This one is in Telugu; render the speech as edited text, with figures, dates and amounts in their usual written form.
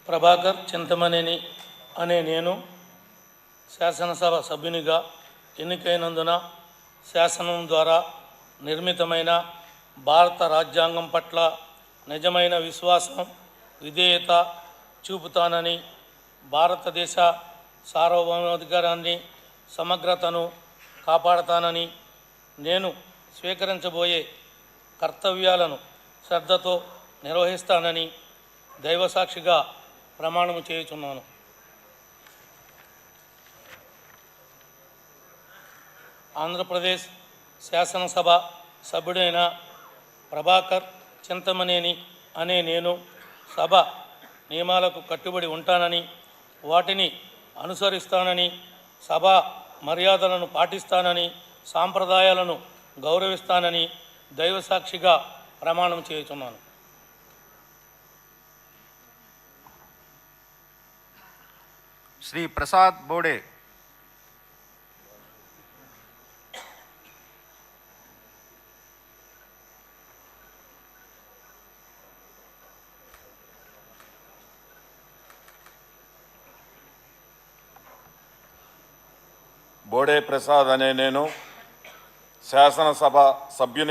ప్రభాకర్ చింతమనేని అనే నేను శాసనసభ సభ్యునిగా ఎన్నికైనందున శాసనం ద్వారా నిర్మితమైన భారత రాజ్యాంగం పట్ల నిజమైన విశ్వాసం, విధేయత చూపుతానని, భారతదేశ సార్వభౌమాధికారాన్ని, సమగ్రతను కాపాడతానని, నేను స్వీకరించబోయే కర్తవ్యాలను శ్రద్ధతో నిర్వహిస్తానని దైవసాక్షిగా ప్రమాణము చేయుచున్నాను. ఆంధ్రప్రదేశ్ శాసనసభ సభ్యుడైన ప్రభాకర్ చింతమనేని అనే నేను సభ నియమాలకు కట్టుబడి ఉంటానని, వాటిని అనుసరిస్తానని, సభా మర్యాదలను పాటిస్తానని, సాంప్రదాయాలను గౌరవిస్తానని దైవసాక్షిగా ప్రమాణం చేయుచున్నాను. శ్రీ ప్రసాద్ బోడే. బోడే ప్రసాద్ అనే నేను శాసనసభ సభ్యునిగా